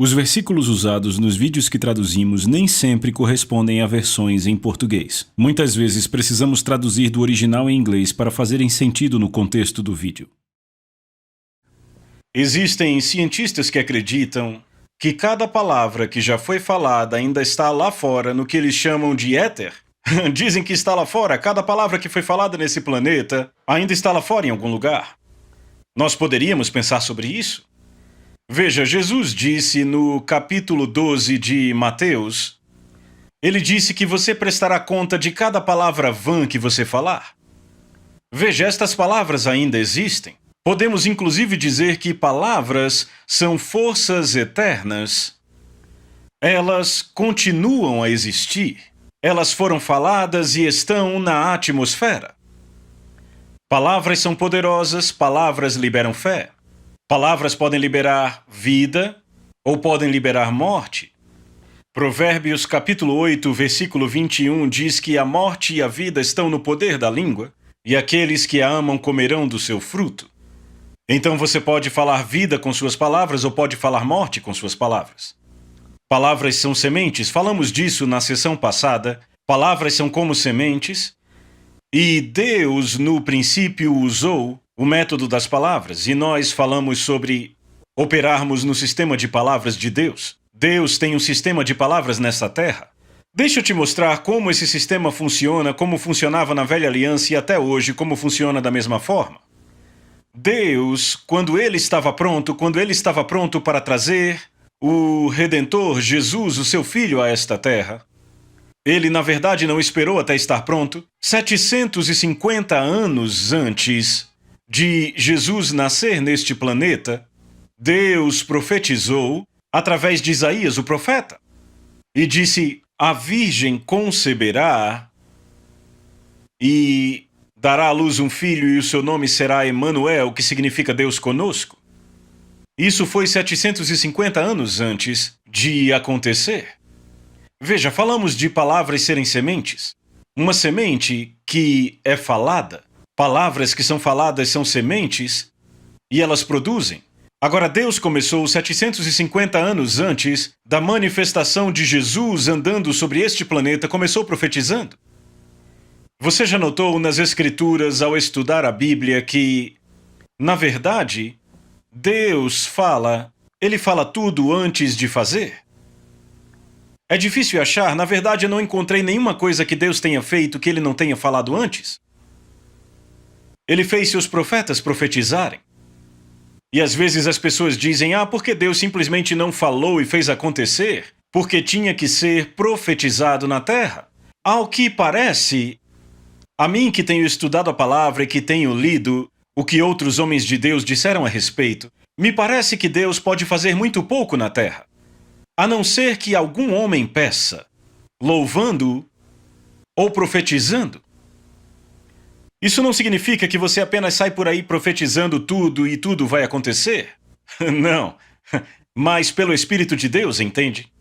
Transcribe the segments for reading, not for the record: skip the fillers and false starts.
Os versículos usados nos vídeos que traduzimos nem sempre correspondem a versões em português. Muitas vezes precisamos traduzir do original em inglês para fazerem sentido no contexto do vídeo. Existem cientistas que acreditam que cada palavra que já foi falada ainda está lá fora no que eles chamam de éter. Dizem que está lá fora, cada palavra que foi falada nesse planeta ainda está lá fora em algum lugar. Nós poderíamos pensar sobre isso? Veja, Jesus disse no capítulo 12 de Mateus, ele disse que você prestará conta de cada palavra vã que você falar. Veja, estas palavras ainda existem. Podemos inclusive dizer que palavras são forças eternas. Elas continuam a existir. Elas foram faladas e estão na atmosfera. Palavras são poderosas, palavras liberam fé. Palavras podem liberar vida ou podem liberar morte. Provérbios capítulo 8, versículo 21 diz que a morte e a vida estão no poder da língua, e aqueles que a amam comerão do seu fruto. Então você pode falar vida com suas palavras ou pode falar morte com suas palavras. Palavras são sementes, falamos disso na sessão passada. Palavras são como sementes, e Deus no princípio usou o método das palavras, e nós falamos sobre operarmos no sistema de palavras de Deus. Deus tem um sistema de palavras nessa terra. Deixa eu te mostrar como esse sistema funciona, como funcionava na velha aliança e até hoje, como funciona da mesma forma. Deus, quando ele estava pronto para trazer o Redentor, Jesus, o seu Filho, a esta terra, ele na verdade não esperou até estar pronto. 750 anos antes de Jesus nascer neste planeta, Deus profetizou através de Isaías, o profeta, e disse: a virgem conceberá e dará à luz um filho e o seu nome será Emanuel, que significa Deus conosco. Isso foi 750 anos antes de acontecer. Veja, falamos de palavras serem sementes. Uma semente que é falada. Palavras que são faladas são sementes e elas produzem. Agora, Deus começou 750 anos antes da manifestação de Jesus andando sobre este planeta, começou profetizando. Você já notou nas Escrituras, ao estudar a Bíblia, que, na verdade, Deus fala, ele fala tudo antes de fazer? É difícil achar, na verdade eu não encontrei nenhuma coisa que Deus tenha feito que ele não tenha falado antes. Ele fez seus profetas profetizarem. E às vezes as pessoas dizem, porque Deus simplesmente não falou e fez acontecer, porque tinha que ser profetizado na terra. Ao que parece, a mim que tenho estudado a palavra e que tenho lido o que outros homens de Deus disseram a respeito, me parece que Deus pode fazer muito pouco na terra. A não ser que algum homem peça, louvando ou profetizando. Isso não significa que você apenas sai por aí profetizando tudo e tudo vai acontecer. Não, mas pelo Espírito de Deus, entende?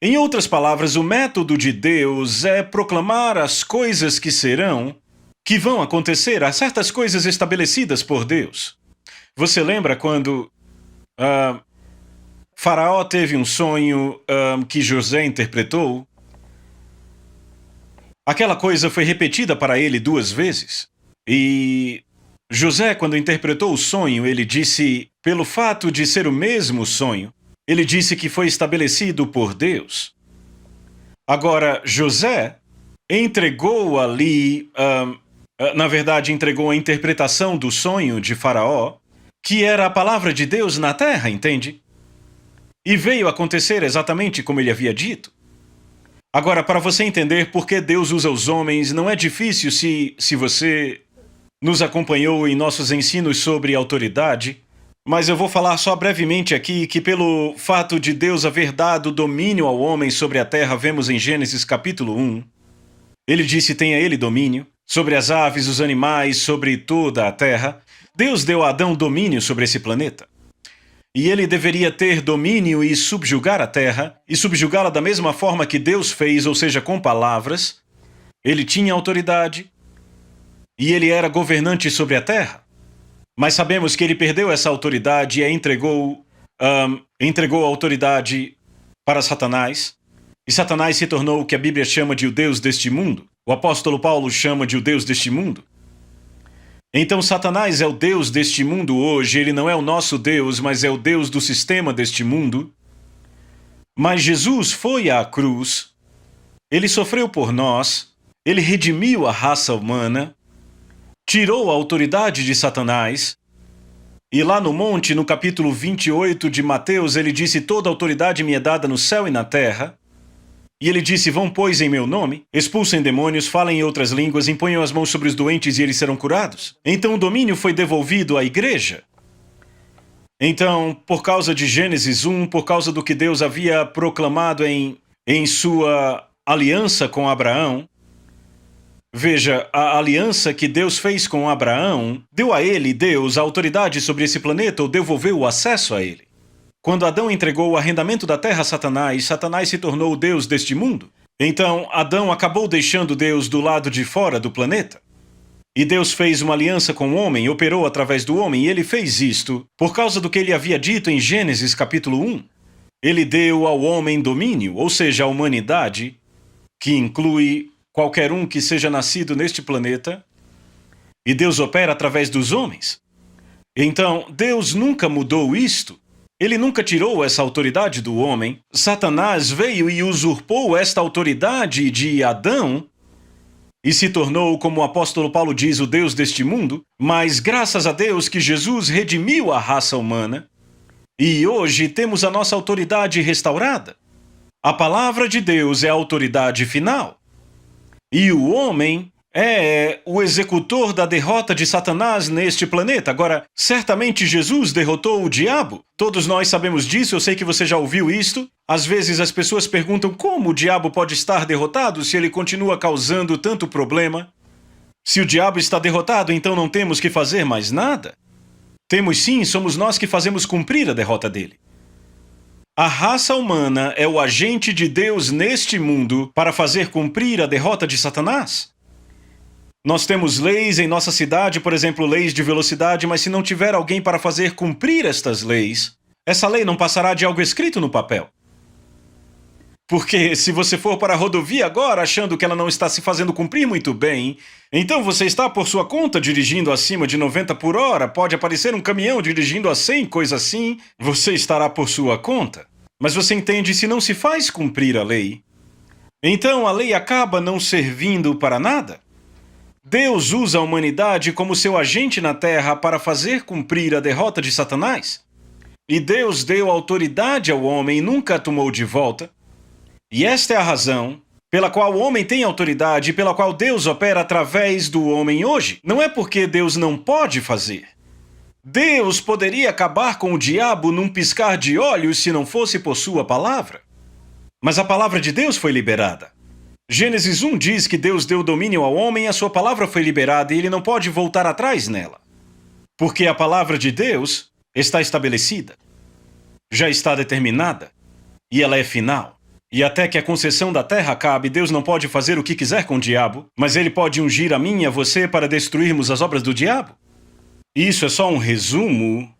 Em outras palavras, o método de Deus é proclamar as coisas que serão, que vão acontecer, há certas coisas estabelecidas por Deus. Você lembra quando Faraó teve um sonho que José interpretou? Aquela coisa foi repetida para ele 2 vezes. E José, quando interpretou o sonho, ele disse, pelo fato de ser o mesmo sonho, ele disse que foi estabelecido por Deus. Agora, José entregou ali, na verdade, entregou a interpretação do sonho de Faraó, que era a palavra de Deus na terra, entende? E veio acontecer exatamente como ele havia dito. Agora, para você entender por que Deus usa os homens, não é difícil se você nos acompanhou em nossos ensinos sobre autoridade, mas eu vou falar só brevemente aqui que pelo fato de Deus haver dado domínio ao homem sobre a terra, vemos em Gênesis capítulo 1, ele disse: tenha ele domínio sobre as aves, os animais, sobre toda a terra. Deus deu a Adão domínio sobre esse planeta. E ele deveria ter domínio e subjugar a terra, e subjugá-la da mesma forma que Deus fez, ou seja, com palavras. Ele tinha autoridade, e ele era governante sobre a terra. Mas sabemos que ele perdeu essa autoridade e a entregou entregou a autoridade para Satanás, e Satanás se tornou o que a Bíblia chama de o Deus deste mundo. O apóstolo Paulo chama de o Deus deste mundo. Então Satanás é o Deus deste mundo hoje, ele não é o nosso Deus, mas é o Deus do sistema deste mundo. Mas Jesus foi à cruz, ele sofreu por nós, ele redimiu a raça humana, tirou a autoridade de Satanás, e lá no monte, no capítulo 28 de Mateus, ele disse: toda autoridade me é dada no céu e na terra. E ele disse: vão, pois, em meu nome, expulsem demônios, falem em outras línguas, imponham as mãos sobre os doentes e eles serão curados. Então o domínio foi devolvido à igreja. Então, por causa de Gênesis 1, por causa do que Deus havia proclamado em sua aliança com Abraão, veja, a aliança que Deus fez com Abraão deu a ele, Deus, a autoridade sobre esse planeta ou devolveu o acesso a ele. Quando Adão entregou o arrendamento da terra a Satanás, Satanás se tornou o Deus deste mundo. Então, Adão acabou deixando Deus do lado de fora do planeta. E Deus fez uma aliança com o homem, operou através do homem, e ele fez isto por causa do que ele havia dito em Gênesis capítulo 1. Ele deu ao homem domínio, ou seja, a humanidade, que inclui qualquer um que seja nascido neste planeta, e Deus opera através dos homens. Então, Deus nunca mudou isto. Ele nunca tirou essa autoridade do homem. Satanás veio e usurpou esta autoridade de Adão e se tornou, como o apóstolo Paulo diz, o Deus deste mundo, mas graças a Deus que Jesus redimiu a raça humana, e hoje temos a nossa autoridade restaurada. A palavra de Deus é a autoridade final. E o homem é o executor da derrota de Satanás neste planeta. Agora, certamente Jesus derrotou o diabo. Todos nós sabemos disso, eu sei que você já ouviu isto. Às vezes as pessoas perguntam como o diabo pode estar derrotado se ele continua causando tanto problema. Se o diabo está derrotado, então não temos que fazer mais nada. Temos sim, somos nós que fazemos cumprir a derrota dele. A raça humana é o agente de Deus neste mundo para fazer cumprir a derrota de Satanás. Nós temos leis em nossa cidade, por exemplo, leis de velocidade, mas se não tiver alguém para fazer cumprir estas leis, essa lei não passará de algo escrito no papel. Porque se você for para a rodovia agora achando que ela não está se fazendo cumprir muito bem, então você está por sua conta dirigindo acima de 90 por hora, pode aparecer um caminhão dirigindo a 100, coisa assim, você estará por sua conta. Mas você entende, se não se faz cumprir a lei, então a lei acaba não servindo para nada. Deus usa a humanidade como seu agente na Terra para fazer cumprir a derrota de Satanás. E Deus deu autoridade ao homem e nunca a tomou de volta. E esta é a razão pela qual o homem tem autoridade e pela qual Deus opera através do homem hoje. Não é porque Deus não pode fazer. Deus poderia acabar com o diabo num piscar de olhos se não fosse por sua palavra. Mas a palavra de Deus foi liberada. Gênesis 1 diz que Deus deu domínio ao homem e a sua palavra foi liberada e ele não pode voltar atrás nela. Porque a palavra de Deus está estabelecida, já está determinada e ela é final. E até que a concessão da terra acabe, Deus não pode fazer o que quiser com o diabo, mas ele pode ungir a mim e a você para destruirmos as obras do diabo. Isso é só um resumo,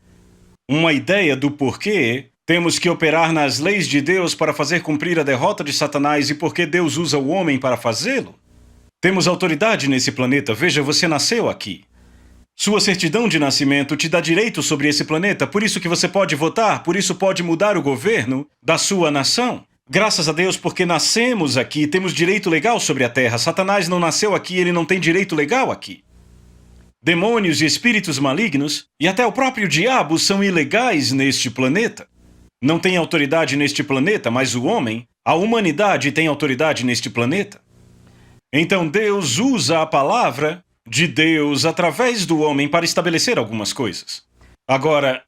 uma ideia do porquê temos que operar nas leis de Deus para fazer cumprir a derrota de Satanás e por que Deus usa o homem para fazê-lo. Temos autoridade nesse planeta, veja, você nasceu aqui. Sua certidão de nascimento te dá direito sobre esse planeta, por isso que você pode votar, por isso pode mudar o governo da sua nação. Graças a Deus, porque nascemos aqui, temos direito legal sobre a Terra. Satanás não nasceu aqui, ele não tem direito legal aqui. Demônios e espíritos malignos, e até o próprio diabo, são ilegais neste planeta. Não tem autoridade neste planeta, mas o homem, a humanidade tem autoridade neste planeta. Então Deus usa a palavra de Deus através do homem para estabelecer algumas coisas. Agora,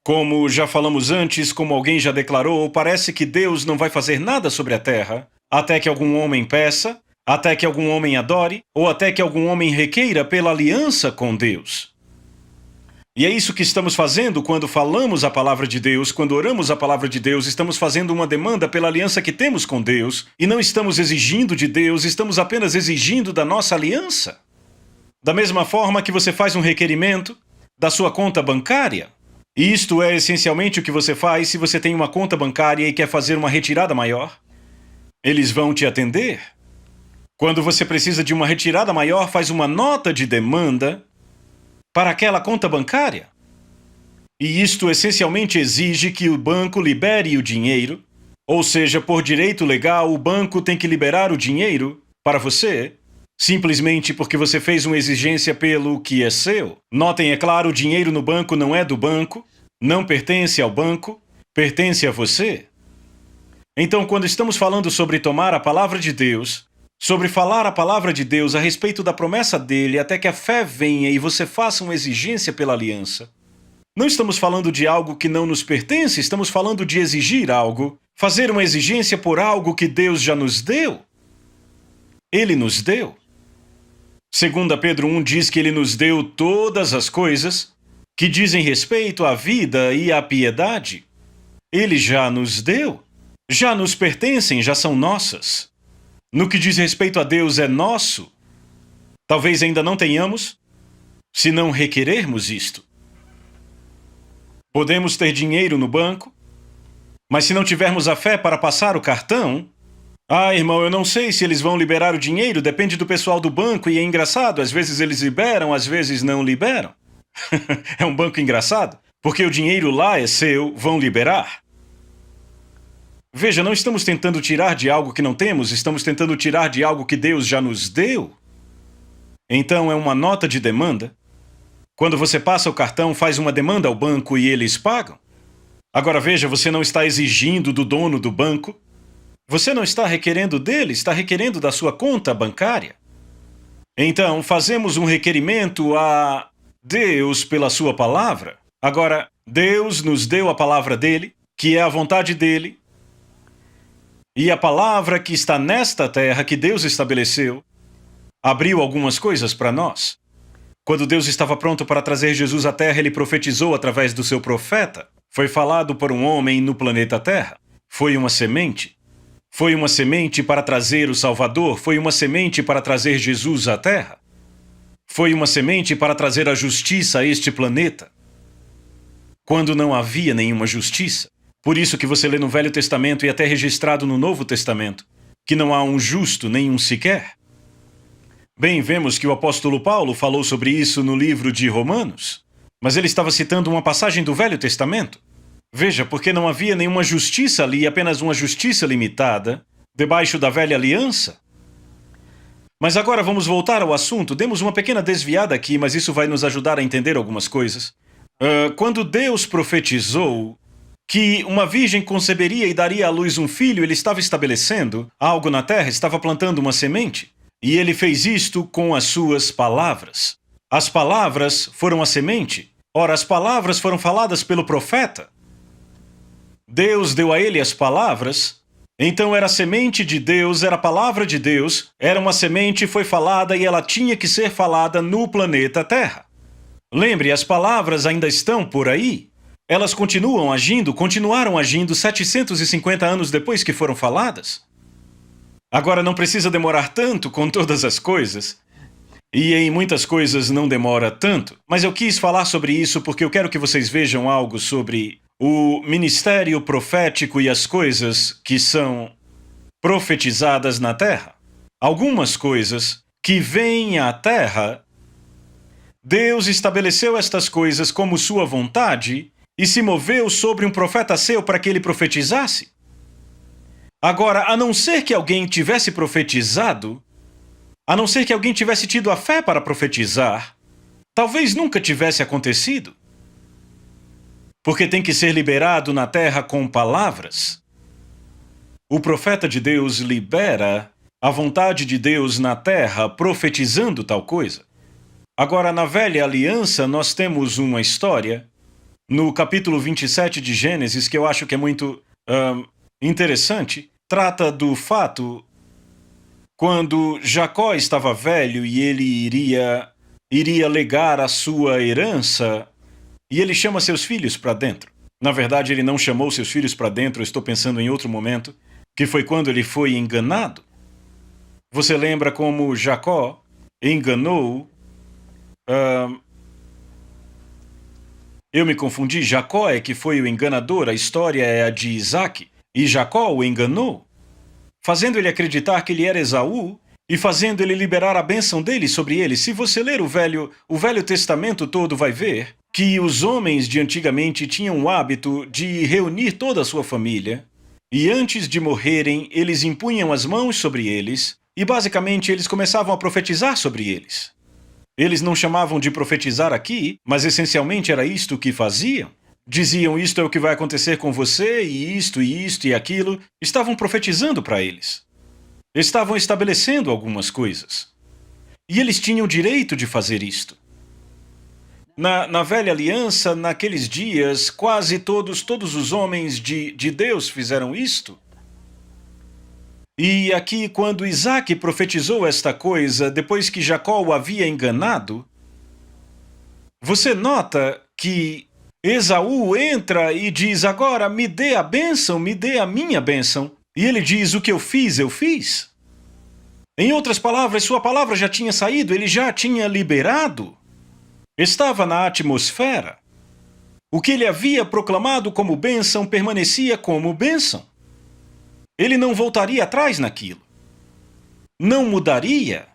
como já falamos antes, como alguém já declarou, parece que Deus não vai fazer nada sobre a terra até que algum homem peça, até que algum homem adore, ou até que algum homem requeira pela aliança com Deus. E é isso que estamos fazendo quando falamos a palavra de Deus, quando oramos a palavra de Deus, estamos fazendo uma demanda pela aliança que temos com Deus, e não estamos exigindo de Deus, estamos apenas exigindo da nossa aliança. Da mesma forma que você faz um requerimento da sua conta bancária, Isto é essencialmente o que você faz se você tem uma conta bancária e quer fazer uma retirada maior. Eles vão te atender. Quando você precisa de uma retirada maior, faz uma nota de demanda para aquela conta bancária. E isto essencialmente exige que o banco libere o dinheiro, ou seja, por direito legal, o banco tem que liberar o dinheiro para você, simplesmente porque você fez uma exigência pelo que é seu. Notem, é claro, o dinheiro no banco não é do banco, não pertence ao banco, pertence a você. Então, quando estamos falando sobre tomar a palavra de Deus, sobre falar a palavra de Deus a respeito da promessa dele até que a fé venha e você faça uma exigência pela aliança, não estamos falando de algo que não nos pertence, estamos falando de exigir algo, fazer uma exigência por algo que Deus já nos deu. Ele nos deu. 2 Pedro 1 diz que ele nos deu todas as coisas que dizem respeito à vida e à piedade. Ele já nos deu. Já nos pertencem, já são nossas. No que diz respeito a Deus é nosso. Talvez ainda não tenhamos, se não requerermos isto. Podemos ter dinheiro no banco, mas se não tivermos a fé para passar o cartão... irmão, eu não sei se eles vão liberar o dinheiro, depende do pessoal do banco e é engraçado, às vezes eles liberam, às vezes não liberam. É um banco engraçado, porque o dinheiro lá é seu, vão liberar. Veja, não estamos tentando tirar de algo que não temos, estamos tentando tirar de algo que Deus já nos deu. Então é uma nota de demanda. Quando você passa o cartão, faz uma demanda ao banco e eles pagam. Agora veja, você não está exigindo do dono do banco. Você não está requerendo dele, está requerendo da sua conta bancária. Então, fazemos um requerimento a Deus pela sua palavra. Agora, Deus nos deu a palavra dele, que é a vontade dele, e a palavra que está nesta terra, que Deus estabeleceu, abriu algumas coisas para nós. Quando Deus estava pronto para trazer Jesus à terra, ele profetizou através do seu profeta. Foi falado por um homem no planeta Terra. Foi uma semente. Foi uma semente para trazer o Salvador, foi uma semente para trazer Jesus à Terra. Foi uma semente para trazer a justiça a este planeta. Quando não havia nenhuma justiça. Por isso que você lê no Velho Testamento e até registrado no Novo Testamento, que não há um justo, nenhum sequer. Bem, vemos que o apóstolo Paulo falou sobre isso no livro de Romanos, mas ele estava citando uma passagem do Velho Testamento. Veja, porque não havia nenhuma justiça ali, apenas uma justiça limitada, debaixo da velha aliança. Mas agora vamos voltar ao assunto. Demos uma pequena desviada aqui, mas isso vai nos ajudar a entender algumas coisas. Quando Deus profetizou que uma virgem conceberia e daria à luz um filho, ele estava estabelecendo algo na terra, estava plantando uma semente. E ele fez isto com as suas palavras. As palavras foram a semente. Ora, as palavras foram faladas pelo profeta. Deus deu a ele as palavras, então era a semente de Deus, era a palavra de Deus, era uma semente, foi falada e ela tinha que ser falada no planeta Terra. Lembre, as palavras ainda estão por aí. Elas continuaram agindo 750 anos depois que foram faladas. Agora não precisa demorar tanto com todas as coisas. E em muitas coisas não demora tanto. Mas eu quis falar sobre isso porque eu quero que vocês vejam algo sobre o ministério profético e as coisas que são profetizadas na terra. Algumas coisas que vêm à terra, Deus estabeleceu estas coisas como sua vontade e se moveu sobre um profeta seu para que ele profetizasse. Agora, a não ser que alguém tivesse profetizado, a não ser que alguém tivesse tido a fé para profetizar, talvez nunca tivesse acontecido. Porque tem que ser liberado na terra com palavras. O profeta de Deus libera a vontade de Deus na terra profetizando tal coisa. Agora, na velha aliança, nós temos uma história, no capítulo 27 de Gênesis, que eu acho que é muito interessante. Trata do fato quando Jacó estava velho e ele iria legar a sua herança, e ele chama seus filhos para dentro. Na verdade, ele não chamou seus filhos para dentro, eu estou pensando em outro momento, que foi quando ele foi enganado. Você lembra como Jacó enganou Eu me confundi, Jacó é que foi o enganador, a história é a de Isaac. E Jacó o enganou, fazendo ele acreditar que ele era Esaú e fazendo ele liberar a bênção dele sobre ele. Se você ler o Velho Testamento todo, vai ver que os homens de antigamente tinham o hábito de reunir toda a sua família e antes de morrerem, eles impunham as mãos sobre eles e basicamente eles começavam a profetizar sobre eles. Eles não chamavam de profetizar aqui, mas essencialmente era isto que faziam. Diziam, isto é o que vai acontecer com você, e isto e aquilo. Estavam profetizando para eles. Estavam estabelecendo algumas coisas. E eles tinham direito de fazer isto. Na velha aliança, naqueles dias, quase todos os homens de Deus fizeram isto. E aqui, quando Isaac profetizou esta coisa, depois que Jacó o havia enganado, você nota que Esaú entra e diz, agora me dê a bênção, me dê a minha bênção. E ele diz, o que eu fiz, eu fiz. Em outras palavras, sua palavra já tinha saído, ele já tinha liberado. Estava na atmosfera. O que ele havia proclamado como bênção permanecia como bênção. Ele não voltaria atrás naquilo. Não mudaria.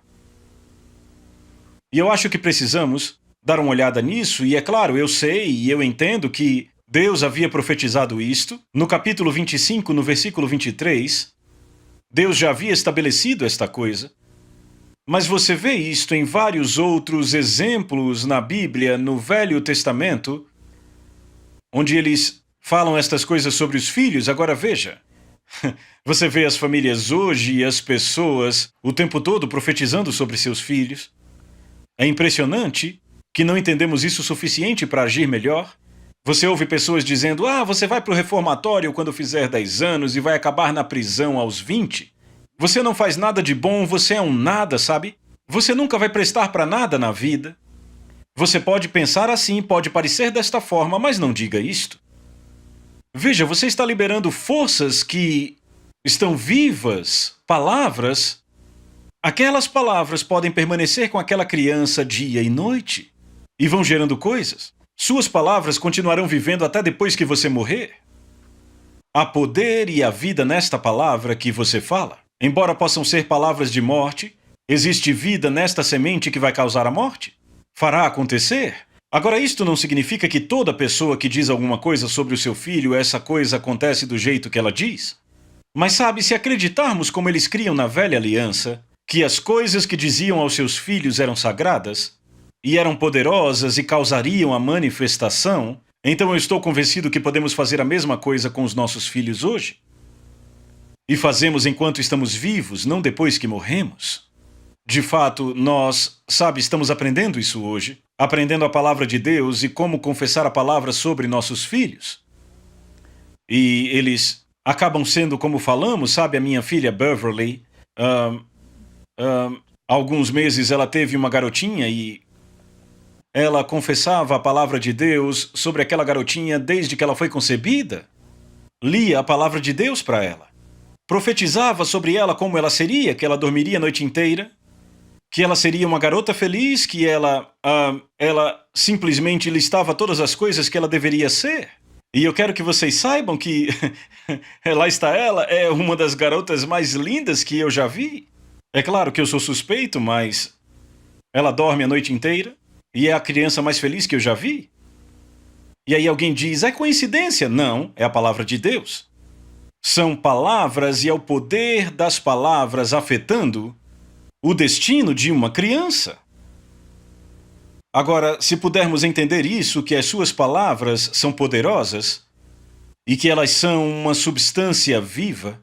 E eu acho que precisamos dar uma olhada nisso, e é claro, eu sei e eu entendo que Deus havia profetizado isto. No capítulo 25, no versículo 23, Deus já havia estabelecido esta coisa. Mas você vê isto em vários outros exemplos na Bíblia, no Velho Testamento, onde eles falam estas coisas sobre os filhos. Agora veja, você vê as famílias hoje e as pessoas o tempo todo profetizando sobre seus filhos. É impressionante que não entendemos isso o suficiente para agir melhor. Você ouve pessoas dizendo, você vai para o reformatório quando fizer 10 anos e vai acabar na prisão aos 20. Você não faz nada de bom, você é um nada, sabe? Você nunca vai prestar para nada na vida. Você pode pensar assim, pode parecer desta forma, mas não diga isto. Veja, você está liberando forças que estão vivas, palavras. Aquelas palavras podem permanecer com aquela criança dia e noite e vão gerando coisas. Suas palavras continuarão vivendo até depois que você morrer. Há poder e a vida nesta palavra que você fala. Embora possam ser palavras de morte, existe vida nesta semente que vai causar a morte. Fará acontecer. Agora, isto não significa que toda pessoa que diz alguma coisa sobre o seu filho, essa coisa acontece do jeito que ela diz. Mas sabe, se acreditarmos como eles criam na velha aliança, que as coisas que diziam aos seus filhos eram sagradas, e eram poderosas e causariam a manifestação, então eu estou convencido que podemos fazer a mesma coisa com os nossos filhos hoje. E fazemos enquanto estamos vivos, não depois que morremos. De fato, nós, estamos aprendendo isso hoje, aprendendo a palavra de Deus e como confessar a palavra sobre nossos filhos. E eles acabam sendo como falamos, a minha filha Beverly, há alguns meses ela teve uma garotinha e ela confessava a palavra de Deus sobre aquela garotinha desde que ela foi concebida. Lia a palavra de Deus para ela. Profetizava sobre ela como ela seria, que ela dormiria a noite inteira, que ela seria uma garota feliz, que ela simplesmente listava todas as coisas que ela deveria ser. E eu quero que vocês saibam que lá está ela, é uma das garotas mais lindas que eu já vi. É claro que eu sou suspeito, mas ela dorme a noite inteira e é a criança mais feliz que eu já vi. E aí alguém diz, é coincidência? Não, é a palavra de Deus. São palavras e é o poder das palavras afetando o destino de uma criança. Agora, se pudermos entender isso, que as suas palavras são poderosas e que elas são uma substância viva,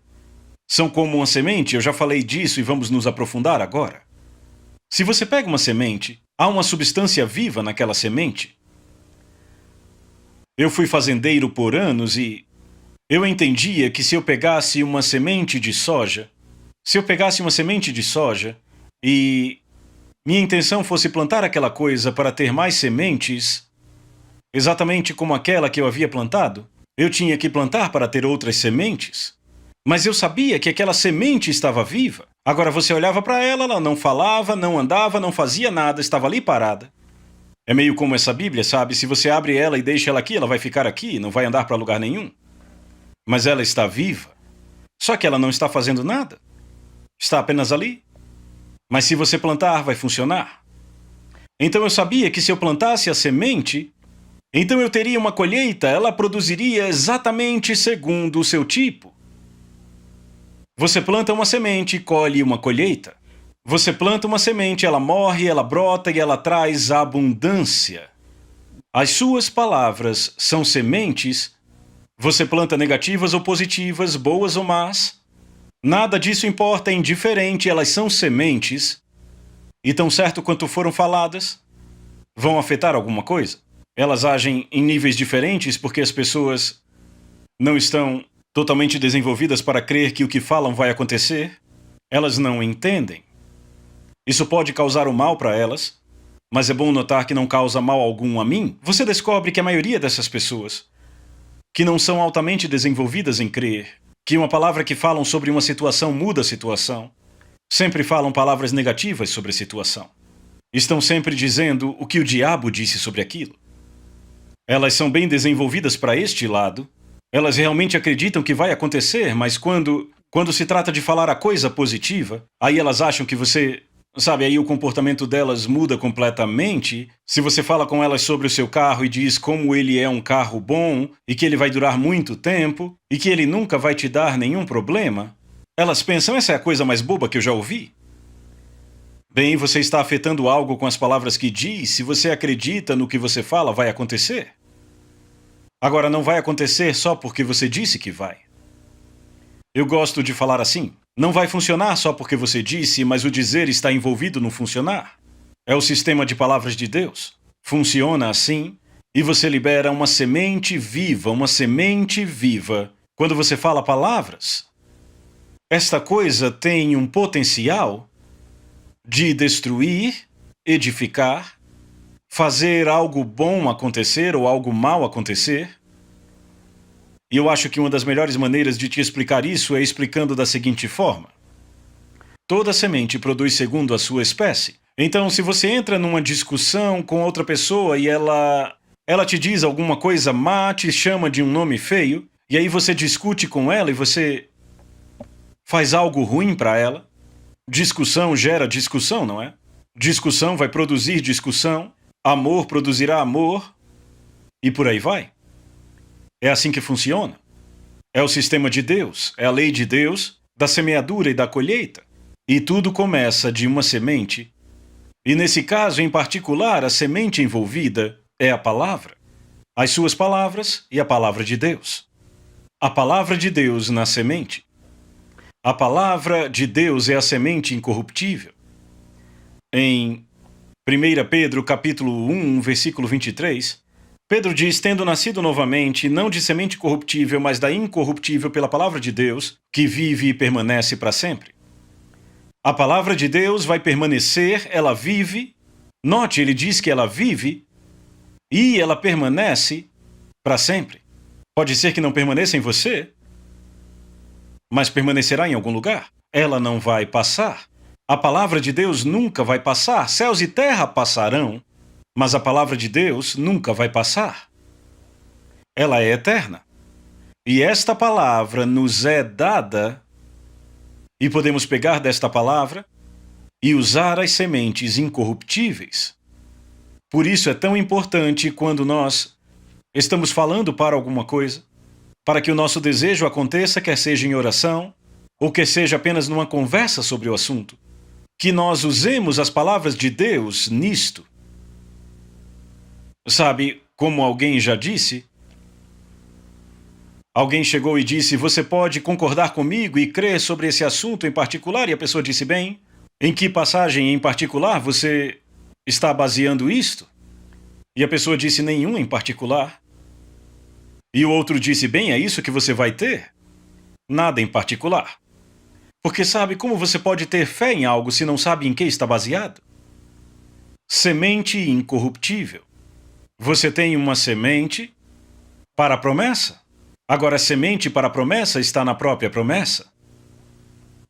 são como uma semente, eu já falei disso e vamos nos aprofundar agora. Se você pega uma semente, há uma substância viva naquela semente. Eu fui fazendeiro por anos e eu entendia que se eu pegasse uma semente de soja, e minha intenção fosse plantar aquela coisa para ter mais sementes, exatamente como aquela que eu havia plantado, eu tinha que plantar para ter outras sementes. Mas eu sabia que aquela semente estava viva. Agora você olhava para ela, ela não falava, não andava, não fazia nada, estava ali parada. É meio como essa Bíblia, sabe? Se você abre ela e deixa ela aqui, ela vai ficar aqui, não vai andar para lugar nenhum. Mas ela está viva. Só que ela não está fazendo nada. Está apenas ali. Mas se você plantar, vai funcionar. Então eu sabia que se eu plantasse a semente, então eu teria uma colheita, ela produziria exatamente segundo o seu tipo. Você planta uma semente e colhe uma colheita. Você planta uma semente, ela morre, ela brota e ela traz abundância. As suas palavras são sementes. Você planta negativas ou positivas, boas ou más. Nada disso importa, é indiferente, elas são sementes. E tão certo quanto foram faladas, vão afetar alguma coisa. Elas agem em níveis diferentes porque as pessoas não estão totalmente desenvolvidas para crer que o que falam vai acontecer. Elas não entendem. Isso pode causar o mal para elas, mas é bom notar que não causa mal algum a mim. Você descobre que a maioria dessas pessoas, que não são altamente desenvolvidas em crer, que uma palavra que falam sobre uma situação muda a situação, sempre falam palavras negativas sobre a situação. Estão sempre dizendo o que o diabo disse sobre aquilo. Elas são bem desenvolvidas para este lado. Elas realmente acreditam que vai acontecer, mas quando se trata de falar a coisa positiva, aí elas acham que você... Sabe, aí o comportamento delas muda completamente. Se você fala com elas sobre o seu carro e diz como ele é um carro bom e que ele vai durar muito tempo e que ele nunca vai te dar nenhum problema, elas pensam, essa é a coisa mais boba que eu já ouvi. Bem, você está afetando algo com as palavras que diz. Se você acredita no que você fala, vai acontecer. Agora, não vai acontecer só porque você disse que vai. Eu gosto de falar assim. Não vai funcionar só porque você disse, mas o dizer está envolvido no funcionar. É o sistema de palavras de Deus. Funciona assim, e você libera uma semente viva, quando você fala palavras. Esta coisa tem um potencial de destruir, edificar, fazer algo bom acontecer ou algo mal acontecer. E eu acho que uma das melhores maneiras de te explicar isso é explicando da seguinte forma. Toda semente produz segundo a sua espécie. Então, se você entra numa discussão com outra pessoa e ela te diz alguma coisa má, te chama de um nome feio, e aí você discute com ela e você faz algo ruim para ela, discussão gera discussão, não é? Discussão vai produzir discussão, amor produzirá amor, e por aí vai. É assim que funciona. É o sistema de Deus, é a lei de Deus, da semeadura e da colheita. E tudo começa de uma semente. E nesse caso em particular, a semente envolvida é a palavra. As suas palavras e a palavra de Deus. A palavra de Deus na semente. A palavra de Deus é a semente incorruptível. Em 1 Pedro capítulo 1, versículo 23, Pedro diz, tendo nascido novamente, não de semente corruptível, mas da incorruptível pela palavra de Deus, que vive e permanece para sempre. A palavra de Deus vai permanecer, ela vive. Note, ele diz que ela vive e ela permanece para sempre. Pode ser que não permaneça em você, mas permanecerá em algum lugar. Ela não vai passar. A palavra de Deus nunca vai passar. Céus e terra passarão, mas a palavra de Deus nunca vai passar. Ela é eterna. E esta palavra nos é dada, e podemos pegar desta palavra e usar as sementes incorruptíveis. Por isso é tão importante quando nós estamos falando para alguma coisa, para que o nosso desejo aconteça, quer seja em oração, ou quer seja apenas numa conversa sobre o assunto, que nós usemos as palavras de Deus nisto. Sabe, como alguém já disse, alguém chegou e disse, você pode concordar comigo e crer sobre esse assunto em particular? E a pessoa disse, bem, em que passagem em particular você está baseando isto? E a pessoa disse, nenhum em particular. E o outro disse, bem, é isso que você vai ter? Nada em particular. Porque sabe como você pode ter fé em algo se não sabe em que está baseado? Semente incorruptível. Você tem uma semente para a promessa. Agora, a semente para a promessa está na própria promessa.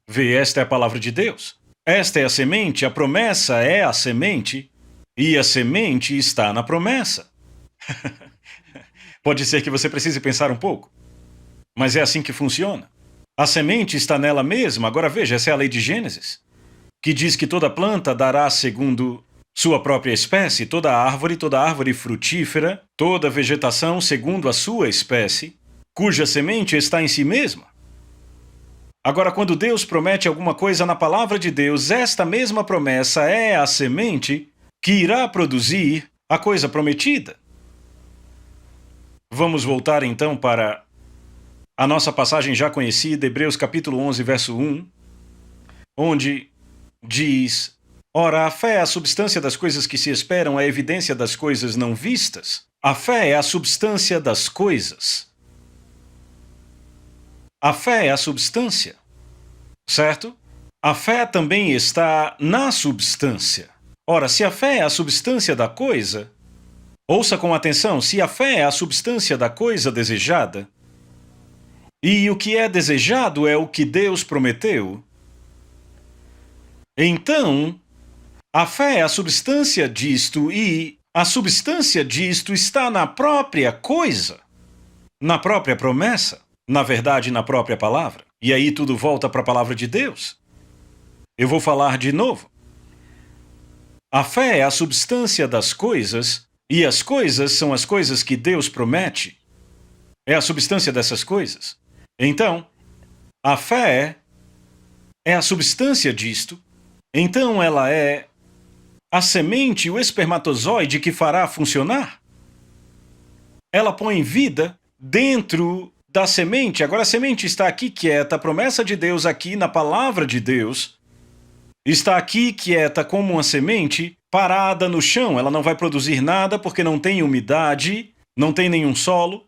Vê, esta é a palavra de Deus. Esta é a semente, a promessa é a semente, E a semente está na promessa. Pode ser que você precise pensar um pouco, mas é assim que funciona. A semente está nela mesma. Agora veja, essa é a lei de Gênesis, que diz que toda planta dará segundo sua própria espécie, toda árvore frutífera, toda vegetação segundo a sua espécie, cuja semente está em si mesma. Agora, quando Deus promete alguma coisa na palavra de Deus, esta mesma promessa é a semente que irá produzir a coisa prometida. Vamos voltar então para a nossa passagem já conhecida, Hebreus capítulo 11, verso 1, onde diz: ora, a fé é a substância das coisas que se esperam, a evidência das coisas não vistas. A fé é a substância das coisas. A fé é a substância, certo? A fé também está na substância. Ora, se a fé é a substância da coisa, ouça com atenção, se a fé é a substância da coisa desejada, e o que é desejado é o que Deus prometeu, então a fé é a substância disto e a substância disto está na própria coisa, na própria promessa, na verdade, na própria palavra. E aí tudo volta para a palavra de Deus. Eu vou falar de novo. A fé é a substância das coisas e as coisas são as coisas que Deus promete. É a substância dessas coisas. Então, a fé é a substância disto. Então ela é a semente, o espermatozoide que fará funcionar. Ela põe vida dentro da semente. Agora a semente está aqui quieta, a promessa de Deus aqui na palavra de Deus está aqui quieta como uma semente parada no chão. Ela não vai produzir nada porque não tem umidade, não tem nenhum solo,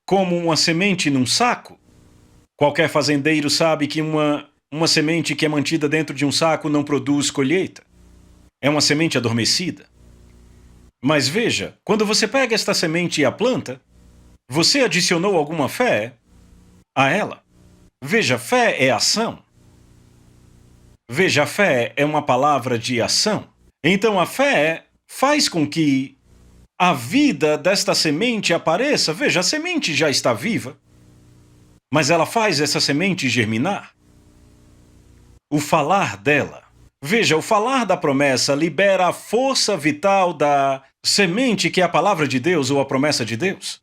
como uma semente num saco. Qualquer fazendeiro sabe que uma semente que é mantida dentro de um saco não produz colheita. É uma semente adormecida. Mas veja, quando você pega esta semente e a planta, você adicionou alguma fé a ela. Veja, fé é ação. Veja, a fé é uma palavra de ação. Então a fé faz com que a vida desta semente apareça. Veja, a semente já está viva, mas ela faz essa semente germinar. O falar dela. Veja, o falar da promessa libera a força vital da semente que é a palavra de Deus ou a promessa de Deus.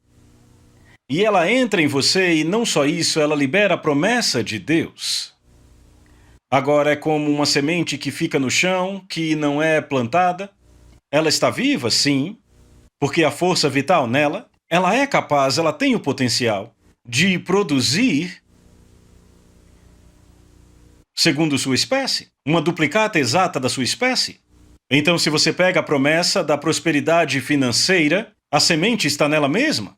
E ela entra em você e não só isso, ela libera a promessa de Deus. Agora é como uma semente que fica no chão, que não é plantada. Ela está viva, sim, porque a força vital nela, ela é capaz, ela tem o potencial de produzir segundo sua espécie, uma duplicata exata da sua espécie. Então, se você pega a promessa da prosperidade financeira, a semente está nela mesma.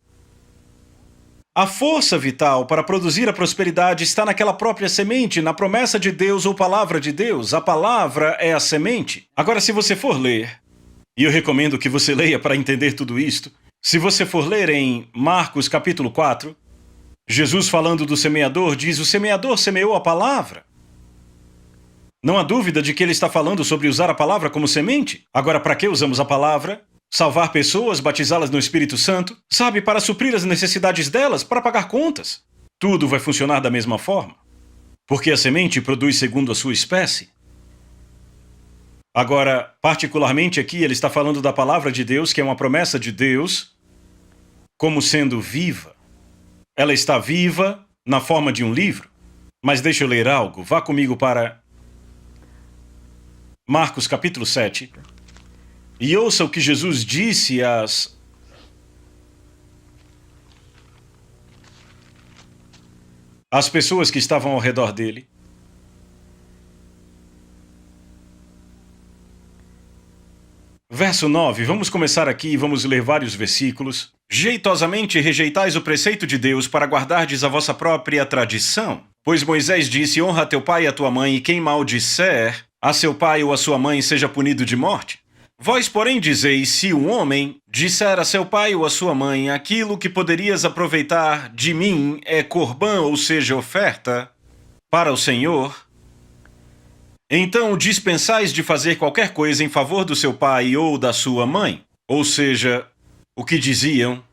A força vital para produzir a prosperidade está naquela própria semente, na promessa de Deus ou palavra de Deus. A palavra é a semente. Agora, se você for ler, e eu recomendo que você leia para entender tudo isto, se você for ler em Marcos capítulo 4, Jesus falando do semeador diz: o semeador semeou a palavra. Não há dúvida de que ele está falando sobre usar a palavra como semente. Agora, para que usamos a palavra? Salvar pessoas, batizá-las no Espírito Santo, sabe, para suprir as necessidades delas, para pagar contas. Tudo vai funcionar da mesma forma, porque a semente produz segundo a sua espécie. Agora, particularmente aqui, ele está falando da palavra de Deus, que é uma promessa de Deus, como sendo viva. Ela está viva na forma de um livro. Mas deixa eu ler algo. Vá comigo para Marcos capítulo 7. E ouça o que Jesus disse às pessoas que estavam ao redor dele. Verso 9, vamos começar aqui e vamos ler vários versículos. Jeitosamente rejeitais o preceito de Deus para guardardes a vossa própria tradição. Pois Moisés disse: honra a teu pai e a tua mãe, e quem maldisser a seu pai ou a sua mãe seja punido de morte. Vós, porém, dizeis: se um homem disser a seu pai ou a sua mãe, aquilo que poderias aproveitar de mim é corbã, ou seja, oferta para o Senhor, Então dispensais de fazer qualquer coisa em favor do seu pai ou da sua mãe. Ou seja, o que diziam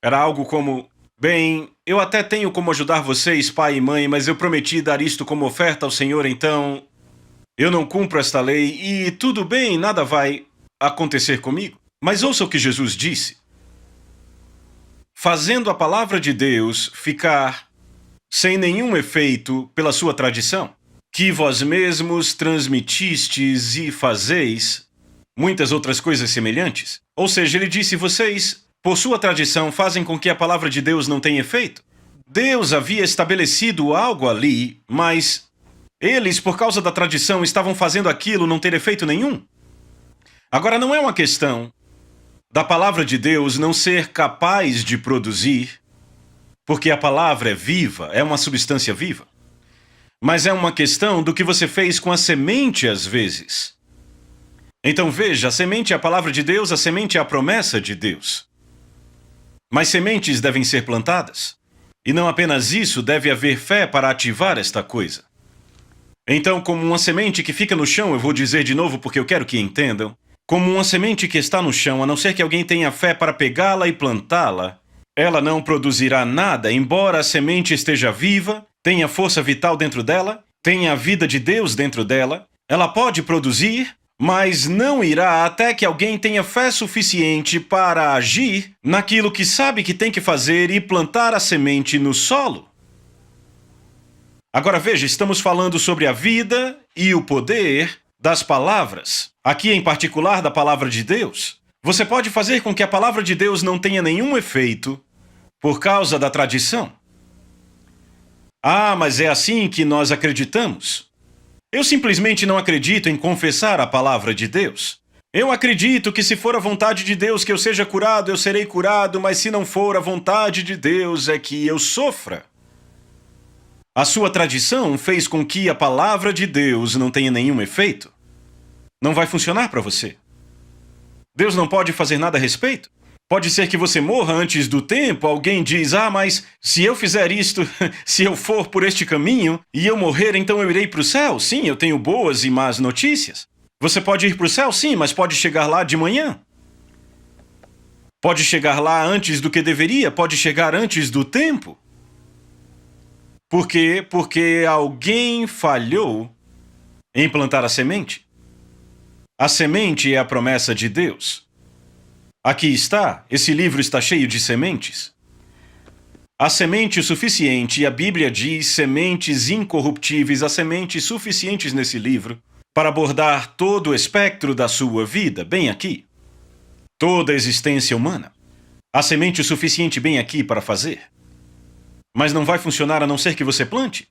era algo como: bem, eu até tenho como ajudar vocês, pai e mãe, mas eu prometi dar isto como oferta ao Senhor, então eu não cumpro esta lei e tudo bem, nada vai acontecer comigo. Mas ouça o que Jesus disse: fazendo a palavra de Deus ficar sem nenhum efeito pela sua tradição, que vós mesmos transmitistes e fazeis muitas outras coisas semelhantes. Ou seja, ele disse: vocês, por sua tradição, fazem com que a palavra de Deus não tenha efeito. Deus havia estabelecido algo ali, mas eles, por causa da tradição, estavam fazendo aquilo não ter efeito nenhum. Agora, não é uma questão da palavra de Deus não ser capaz de produzir, porque a palavra é viva, é uma substância viva. Mas é uma questão do que você fez com a semente às vezes. Então veja, a semente é a palavra de Deus, a semente é a promessa de Deus. Mas sementes devem ser plantadas. E não apenas isso, deve haver fé para ativar esta coisa. Então, como uma semente que fica no chão, eu vou dizer de novo porque eu quero que entendam, como uma semente que está no chão, a não ser que alguém tenha fé para pegá-la e plantá-la, ela não produzirá nada, embora a semente esteja viva, tenha força vital dentro dela, tenha a vida de Deus dentro dela, ela pode produzir, mas não irá até que alguém tenha fé suficiente para agir naquilo que sabe que tem que fazer e plantar a semente no solo. Agora veja, estamos falando sobre a vida e o poder das palavras. Aqui em particular da palavra de Deus. Você pode fazer com que a palavra de Deus não tenha nenhum efeito por causa da tradição. Ah, mas é assim que nós acreditamos. Eu simplesmente não acredito em confessar a palavra de Deus. Eu acredito que se for a vontade de Deus que eu seja curado, eu serei curado, mas se não for a vontade de Deus é que eu sofra. A sua tradição fez com que a palavra de Deus não tenha nenhum efeito. Não vai funcionar para você. Deus não pode fazer nada a respeito. Pode ser que você morra antes do tempo, alguém diz: ah, mas se eu fizer isto, se eu for por este caminho, e eu morrer, então eu irei para o céu. Sim, eu tenho boas e más notícias. Você pode ir para o céu, sim, mas pode chegar lá de manhã. Pode chegar lá antes do que deveria, pode chegar antes do tempo. Por quê? Porque alguém falhou em plantar a semente. A semente é a promessa de Deus. Aqui está, esse livro está cheio de sementes. Há semente suficiente, e a Bíblia diz sementes incorruptíveis, há sementes suficientes nesse livro para abordar todo o espectro da sua vida, bem aqui. Toda a existência humana. Há semente suficiente bem aqui para fazer. Mas não vai funcionar a não ser que você plante.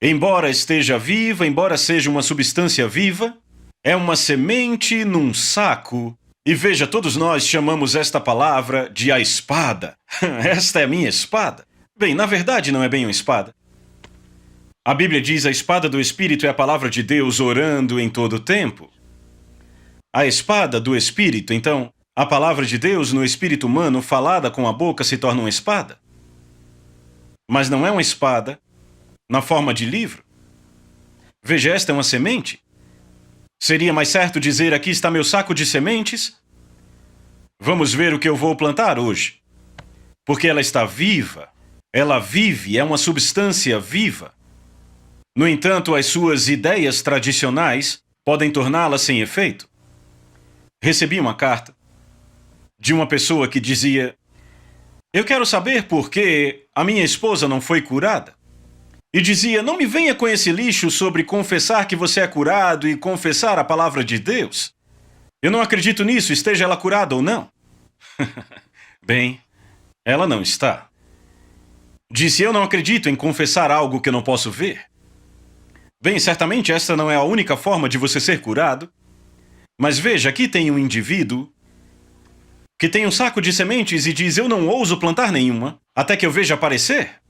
Embora esteja viva, embora seja uma substância viva, é uma semente num saco. E veja, todos nós chamamos esta palavra de a espada. Esta é a minha espada. Bem, na verdade não é bem uma espada. A Bíblia diz: a espada do Espírito é a palavra de Deus orando em todo o tempo. A espada do Espírito, então, a palavra de Deus no espírito humano falada com a boca se torna uma espada. Mas não é uma espada na forma de livro. Veja, esta é uma semente. Seria mais certo dizer: aqui está meu saco de sementes. Vamos ver o que eu vou plantar hoje. Porque ela está viva. Ela vive, é uma substância viva. No entanto, as suas ideias tradicionais podem torná-la sem efeito. Recebi uma carta de uma pessoa que dizia: eu quero saber por que a minha esposa não foi curada. E dizia: não me venha com esse lixo sobre confessar que você é curado e confessar a palavra de Deus. Eu não acredito nisso, esteja ela curada ou não. Bem, ela não está. Disse: eu não acredito em confessar algo que eu não posso ver. Bem, certamente esta não é a única forma de você ser curado. Mas veja, aqui tem um indivíduo que tem um saco de sementes e diz: eu não ouso plantar nenhuma até que eu veja aparecer.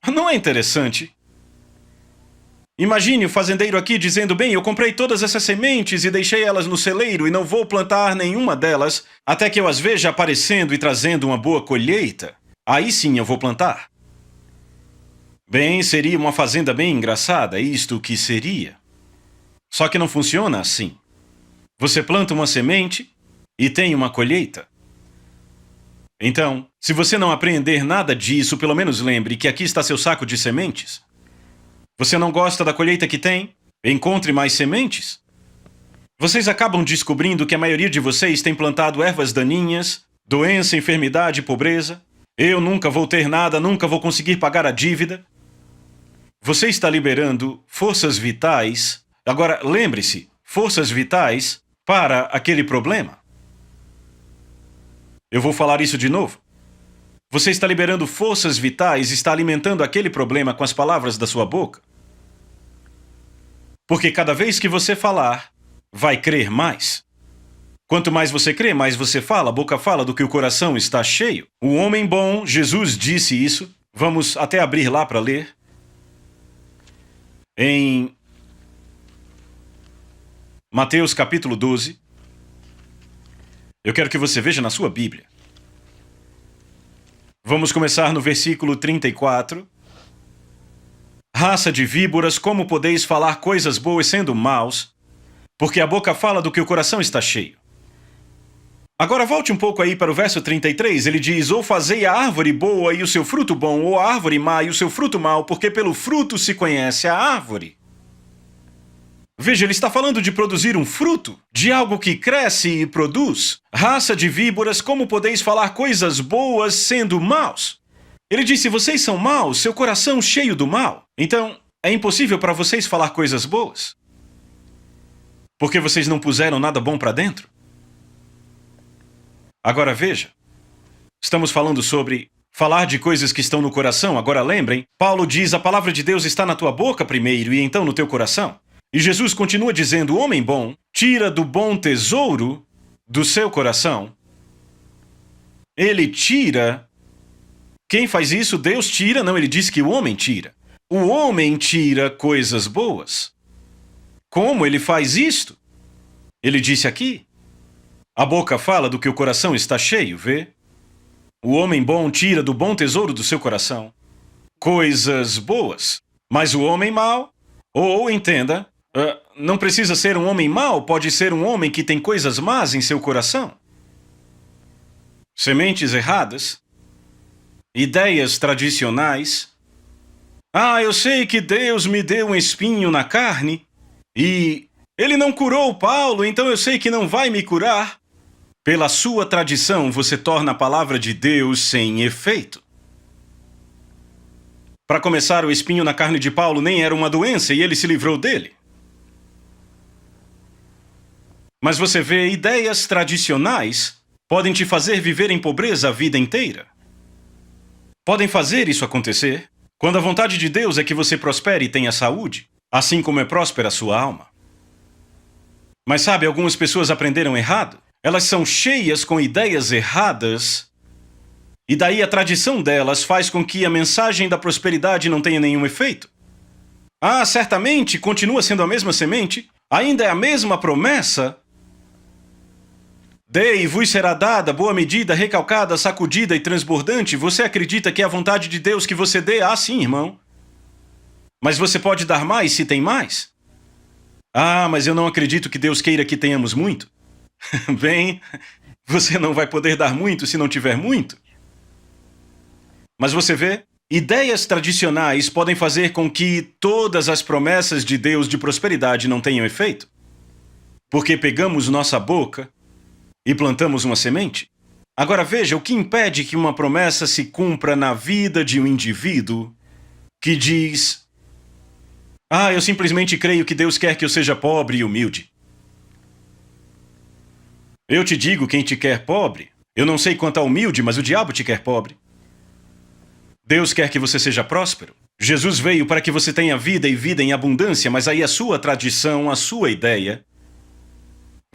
Não é interessante? Imagine o fazendeiro aqui dizendo: bem, eu comprei todas essas sementes e deixei elas no celeiro e não vou plantar nenhuma delas até que eu as veja aparecendo e trazendo uma boa colheita. Aí sim eu vou plantar. Bem, seria uma fazenda bem engraçada, isto que seria. Só que não funciona assim. Você planta uma semente e tem uma colheita. Então, se você não aprender nada disso, pelo menos lembre que aqui está seu saco de sementes. Você não gosta da colheita que tem? Encontre mais sementes. Vocês acabam descobrindo que a maioria de vocês tem plantado ervas daninhas, doença, enfermidade e pobreza. Eu nunca vou ter nada, nunca vou conseguir pagar a dívida. Você está liberando forças vitais. Agora, lembre-se, forças vitais para aquele problema. Eu vou falar isso de novo. Você está liberando forças vitais, está alimentando aquele problema com as palavras da sua boca. Porque cada vez que você falar, vai crer mais. Quanto mais você crê, mais você fala, a boca fala do que o coração está cheio. O homem bom, Jesus disse isso. Vamos até abrir lá para ler. Em Mateus capítulo 12. Eu quero que você veja na sua Bíblia. Vamos começar no versículo 34. Raça de víboras, como podeis falar coisas boas sendo maus? Porque a boca fala do que o coração está cheio. Agora volte um pouco aí para o verso 33. Ele diz, ou fazei a árvore boa e o seu fruto bom, ou a árvore má e o seu fruto mau, porque pelo fruto se conhece a árvore. Veja, ele está falando de produzir um fruto, de algo que cresce e produz. Raça de víboras, como podeis falar coisas boas sendo maus? Ele disse, vocês são maus, seu coração cheio do mal. Então, é impossível para vocês falar coisas boas. Porque vocês não puseram nada bom para dentro. Agora veja, estamos falando sobre falar de coisas que estão no coração. Agora lembrem, Paulo diz, a palavra de Deus está na tua boca primeiro e então no teu coração. E Jesus continua dizendo, o homem bom tira do bom tesouro do seu coração. Ele tira. Quem faz isso? Deus tira? Não, ele diz que o homem tira. O homem tira coisas boas. Como ele faz isto? Ele disse aqui. A boca fala do que o coração está cheio, vê? O homem bom tira do bom tesouro do seu coração coisas boas. Mas o homem mau, ou entenda, não precisa ser um homem mau, pode ser um homem que tem coisas más em seu coração. Sementes erradas, ideias tradicionais. Ah, eu sei que Deus me deu um espinho na carne e ele não curou Paulo, então eu sei que não vai me curar. Pela sua tradição, você torna a palavra de Deus sem efeito. Para começar, o espinho na carne de Paulo nem era uma doença e ele se livrou dele. Mas você vê, ideias tradicionais podem te fazer viver em pobreza a vida inteira. Podem fazer isso acontecer quando a vontade de Deus é que você prospere e tenha saúde, assim como é próspera a sua alma. Mas sabe, algumas pessoas aprenderam errado. Elas são cheias com ideias erradas, e daí a tradição delas faz com que a mensagem da prosperidade não tenha nenhum efeito. Ah, certamente, continua sendo a mesma semente, ainda é a mesma promessa. Dei e vos será dada, boa medida, recalcada, sacudida e transbordante. Você acredita que é a vontade de Deus que você dê? Ah, sim, irmão. Mas você pode dar mais se tem mais? Ah, mas eu não acredito que Deus queira que tenhamos muito. Bem, você não vai poder dar muito se não tiver muito. Mas você vê, ideias tradicionais podem fazer com que todas as promessas de Deus de prosperidade não tenham efeito. Porque pegamos nossa boca e plantamos uma semente. Agora veja, o que impede que uma promessa se cumpra na vida de um indivíduo que diz: ah, eu simplesmente creio que Deus quer que eu seja pobre e humilde. Eu te digo quem te quer pobre. Eu não sei quanto a humilde, mas o diabo te quer pobre. Deus quer que você seja próspero. Jesus veio para que você tenha vida e vida em abundância, mas aí a sua tradição, a sua ideia,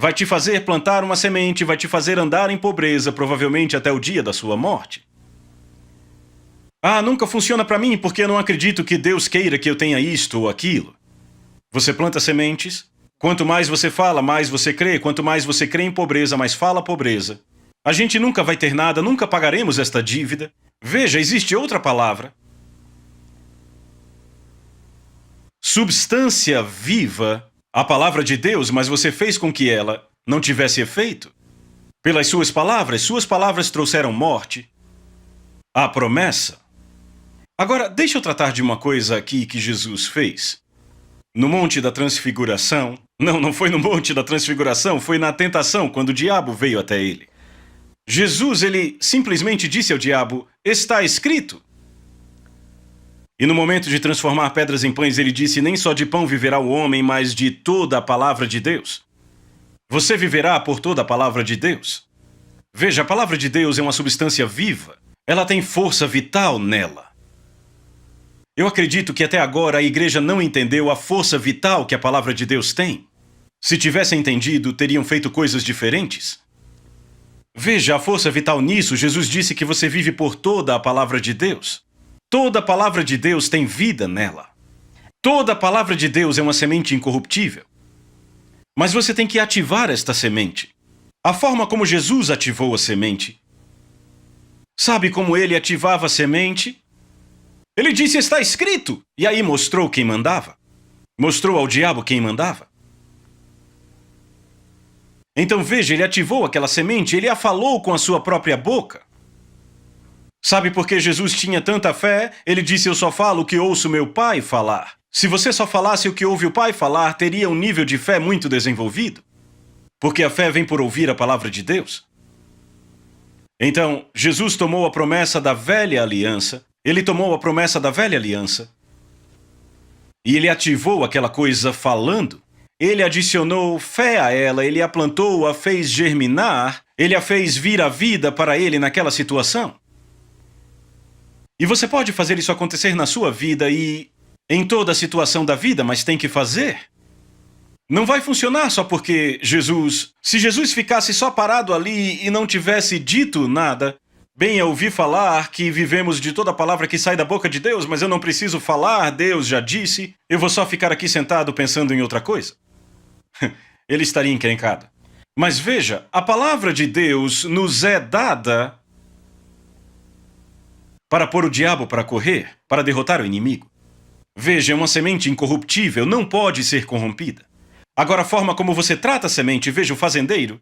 vai te fazer plantar uma semente, vai te fazer andar em pobreza, provavelmente até o dia da sua morte. Ah, nunca funciona para mim porque eu não acredito que Deus queira que eu tenha isto ou aquilo. Você planta sementes. Quanto mais você fala, mais você crê. Quanto mais você crê em pobreza, mais fala pobreza. A gente nunca vai ter nada, nunca pagaremos esta dívida. Veja, existe outra palavra. substância viva, a palavra de Deus, mas você fez com que ela não tivesse efeito. Pelas suas palavras trouxeram morte. A promessa. Agora, deixa eu tratar de uma coisa aqui que Jesus fez. No Monte da Transfiguração. Não foi no Monte da Transfiguração, foi na tentação, quando o diabo veio até ele. Jesus, ele simplesmente disse ao diabo, está escrito. E no momento de transformar pedras em pães, ele disse, nem só de pão viverá o homem, mas de toda a palavra de Deus. Você viverá por toda a palavra de Deus. Veja, a palavra de Deus é uma substância viva. Ela tem força vital nela. Eu acredito que até agora a igreja não entendeu a força vital que a palavra de Deus tem. Se tivessem entendido, teriam feito coisas diferentes. Veja a força vital nisso. Jesus disse que você vive por toda a palavra de Deus. Toda a palavra de Deus tem vida nela. Toda a palavra de Deus é uma semente incorruptível. Mas você tem que ativar esta semente. A forma como Jesus ativou a semente. Sabe como ele ativava a semente? Ele disse, está escrito. E aí mostrou quem mandava. Mostrou ao diabo quem mandava. Então veja, ele ativou aquela semente, ele a falou com a sua própria boca. Sabe por que Jesus tinha tanta fé? Ele disse, eu só falo o que ouço meu pai falar. Se você só falasse o que ouve o pai falar, teria um nível de fé muito desenvolvido. Porque a fé vem por ouvir a palavra de Deus. Então, Jesus tomou a promessa da velha aliança. Ele tomou a promessa da velha aliança. E ele ativou aquela coisa falando. Ele adicionou fé a ela, ele a plantou, a fez germinar, ele a fez vir à vida para ele naquela situação. E você pode fazer isso acontecer na sua vida e em toda a situação da vida, mas tem que fazer. Não vai funcionar só porque se Jesus ficasse só parado ali e não tivesse dito nada, bem, eu ouvi falar que vivemos de toda palavra que sai da boca de Deus, mas eu não preciso falar, Deus já disse, eu vou só ficar aqui sentado pensando em outra coisa. Ele estaria encrencado. Mas veja, a palavra de Deus nos é dada para pôr o diabo para correr, para derrotar o inimigo. Veja, uma semente incorruptível não pode ser corrompida. Agora, a forma como você trata a semente, veja o fazendeiro.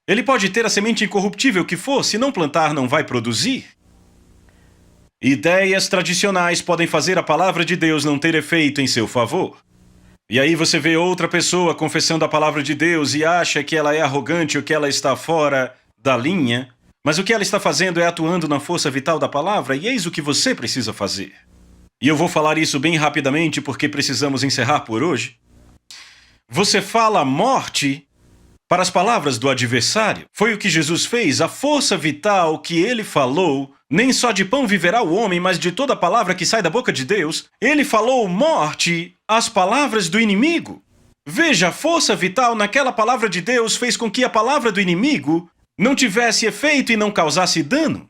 Ele pode ter a semente incorruptível que for, se não plantar, não vai produzir. Ideias tradicionais podem fazer a palavra de Deus não ter efeito em seu favor. E aí você vê outra pessoa confessando a palavra de Deus e acha que ela é arrogante ou que ela está fora da linha, mas o que ela está fazendo é atuando na força vital da palavra, e eis o que você precisa fazer. E eu vou falar isso bem rapidamente porque precisamos encerrar por hoje. Você fala morte para as palavras do adversário. Foi o que Jesus fez, a força vital que ele falou. Nem só de pão viverá o homem, mas de toda palavra que sai da boca de Deus. Ele falou morte às palavras do inimigo. Veja, a força vital naquela palavra de Deus fez com que a palavra do inimigo não tivesse efeito e não causasse dano.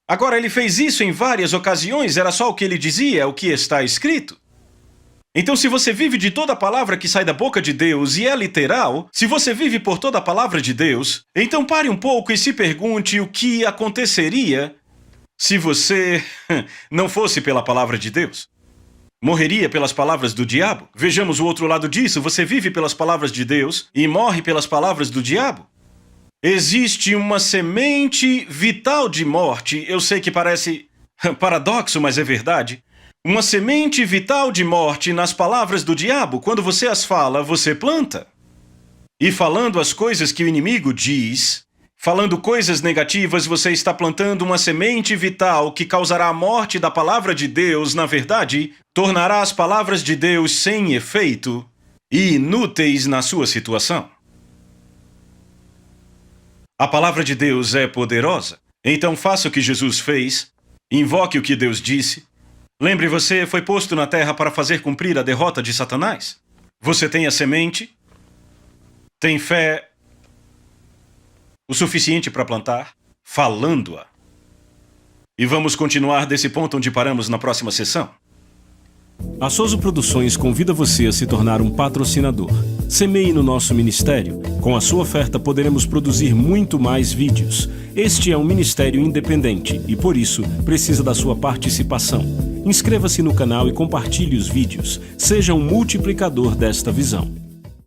Agora, ele fez isso em várias ocasiões, era só o que ele dizia, é o que está escrito. Então, se você vive de toda a palavra que sai da boca de Deus e é literal, se você vive por toda a palavra de Deus, então pare um pouco e se pergunte o que aconteceria se você não fosse pela palavra de Deus. Morreria pelas palavras do diabo? Vejamos o outro lado disso, você vive pelas palavras de Deus e morre pelas palavras do diabo? Existe uma semente vital de morte, eu sei que parece paradoxo, mas é verdade. Uma semente vital de morte nas palavras do diabo, quando você as fala, você planta. E falando as coisas que o inimigo diz, falando coisas negativas, você está plantando uma semente vital que causará a morte da palavra de Deus, na verdade, tornará as palavras de Deus sem efeito e inúteis na sua situação. A palavra de Deus é poderosa, então faça o que Jesus fez, invoque o que Deus disse. Lembre, você foi posto na terra para fazer cumprir a derrota de Satanás. Você tem a semente, tem fé o suficiente para plantar, falando-a. E vamos continuar desse ponto onde paramos na próxima sessão. A Soso Produções convida você a se tornar um patrocinador. Semeie no nosso ministério. Com a sua oferta poderemos produzir muito mais vídeos. Este é um ministério independente e, por isso, precisa da sua participação. Inscreva-se no canal e compartilhe os vídeos. Seja um multiplicador desta visão.